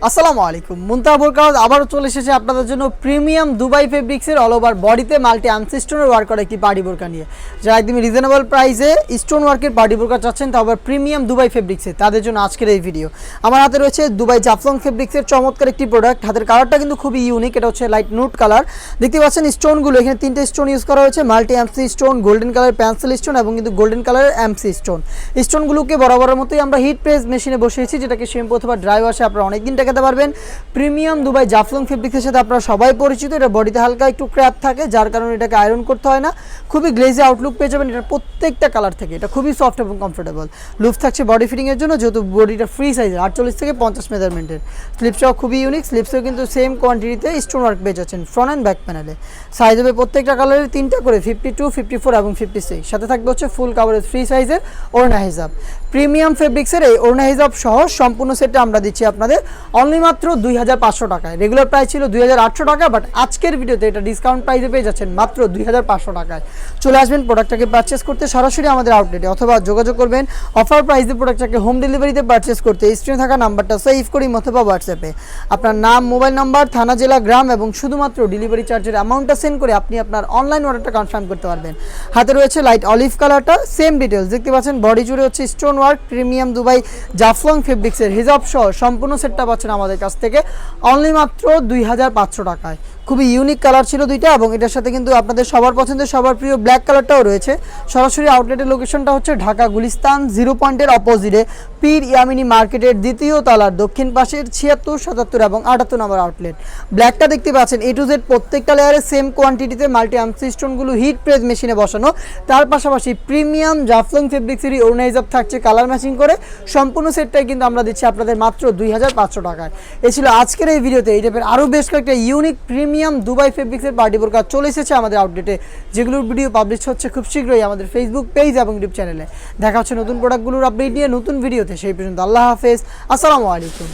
আসসালামু আলাইকুম মুনতাহা বোরকাজ আবারও চলে এসেছে আপনাদের জন্য প্রিমিয়াম দুবাই ফেব্রিক্সের অল ওভার বডিতে মাল্টি আনসি স্টোনের ওয়ার্ক করা একটি পার্টি বোরকা নিয়ে যারা একদমই রিজনেবল প্রাইসে স্টোন ওয়ার্কের পার্টি বোরকা চাচ্ছেন তা আবার প্রিমিয়াম দুবাই ফেব্রিক্সে তাদের জন্য আজকের এই ভিডিও। আমার হাতে রয়েছে দুবাই জাফলং ফেব্রিক্সের চমৎকার একটি প্রোডাক্ট। হাতের কালারটা কিন্তু খুবই ইউনিক, এটা হচ্ছে লাইট নুট কালার। দেখতে পাচ্ছেন স্টোনগুলো এখানে তিনটে স্টোন ইউজ করা হয়েছে, multi MC stone, golden colour pencil stone এবং কিন্তু গোল্ডেন কালারের এমসি স্টোন। স্টোনগুলোকে বরাবরের মতোই আমরা হিট প্রেস মেশিনে বসিয়েছি, যেটাকে শ্যাম্পু অথবা ড্রাই ওয়াশে আপনারা অনেকদিন টেকাতে পারবেন। প্রিমিয়াম দুবাই জাফলং ফেব্রিক্সের সাথে আপনারা সবাই পরিচিত। এটা বডিতে হালকা একটু ক্র্যাপ থাকে, যার কারণে এটাকে আয়রন করতে হয় না। খুবই গ্লেজি আউটলুক পেয়ে যাবেন এটার প্রত্যেকটা কালার থেকে। এটা খুবই সফট এবং কমফোর্টেবল। লুফ থাকছে বডি ফিটিংয়ের জন্য, যেহেতু বডিটা ফ্রি সাইজের 48 থেকে 50 মেজারমেন্টের। স্লিপসটাও খুবই ইউনিক, স্লিপসেও কিন্তু সেম কোয়ান্টিটিতে স্টোন ওয়ার্ক পেয়ে যাচ্ছেন ফ্রন্ট অ্যান্ড ব্যাক প্যানেলে। সাইজ হবে প্রত্যেকটা কালারের তিনটা করে, 52, 54 এবং 56। সাথে থাকবে হচ্ছে ফুল কাভারেজ ফ্রি সাইজের ওড়না হিজাব। প্রিমিয়াম ফেব্রিক্সের এই ওড়না হিজাব সহ সম্পূর্ণ সেটটা আমরা দিচ্ছি আপনাদের অনলি মাত্র 2500 টাকায়। রেগুলার প্রাইস ছিল 2800 টাকা, বাট আজকের ভিডিওতে এটা ডিসকাউন্ট প্রাইসে পেয়ে যাচ্ছেন মাত্র 2500 টাকায়। চলে আসবেন প্রোডাক্টটাকে পারচেস করতে সরাসরি আমাদের আউটলেটে, অথবা যোগাযোগ করবেন অফার প্রাইসে প্রোডাক্টটাকে হোম ডেলিভারিতে পারচেস করতে স্ক্রিনে থাকা নাম্বারটা সেভ করি অথবা হোয়াটসঅ্যাপে আপনার নাম, মোবাইল নাম্বার, থানা, জেলা, গ্রাম এবং শুধুমাত্র ডেলিভারি চার্জের অ্যামাউন্টটা সেন্ড করে আপনি আপনার অনলাইন অর্ডারটা কনফার্ম করতে পারবেন। হাতে রয়েছে লাইট অলিভ কালারটা, সেম ডিটেলস দেখতে পাচ্ছেন। বডি জুড়ে হচ্ছে stone work, premium Dubai Jaflong ফেব্রিক্সের হিজাব সহ সম্পূর্ণ সেটটা পাচ্ছেন আমাদের কাছ থেকে অনলি মাত্র 2500 টাকায়। খুবই ইউনিক কালার ছিল দুইটা, এবং এটার সাথে কিন্তু আপনাদের সবার পছন্দের সবার প্রিয় ব্ল্যাক কালারটাও রয়েছে। সরাসরি আউটলেটের লোকেশনটা হচ্ছে ঢাকা গুলিস্তান 0 পয়েন্টের অপোজিটে পীর ইয়ামিনী মার্কেটের দ্বিতীয় তলার দক্ষিণ পাশের 76, 77 এবং 78 নম্বর আউটলেট। ব্ল্যাকটা দেখতে পাচ্ছেন A to Z প্রত্যেকটা লেয়ারে সেম কোয়ান্টিটিতে মাল্টি আনসি স্টোনগুলো হিট প্রেস মেশিনে বসানো। তার পাশাপাশি প্রিমিয়াম জাফলং ফেব্রিক্সেরই ওড়না হিজাব থাকছে কালার ম্যাচিং করে। সম্পূর্ণ সেটটাই কিন্তু আমরা দিচ্ছি আপনাদের মাত্র 2500 টাকায়। এ ছিল আজকের এই ভিডিওতে এই টাইপের আরও বেশ কয়েকটা ইউনিক প্রিমিয়াম দুবাই ফেব্রিক্সের পার্টি বোরকা চলে এসেছে আমাদের আউটলেটে, যেগুলোর ভিডিও পাবলিশ হচ্ছে খুব শীঘ্রই আমাদের ফেসবুক পেজ এবং ইউটিউব চ্যানেলে। দেখা হচ্ছে নতুন প্রোডাক্টগুলোর আপডেট নিয়ে নতুন ভিডিওতে। সেই পর্যন্ত আল্লাহ হাফেজ, আসসালামু আলাইকুম।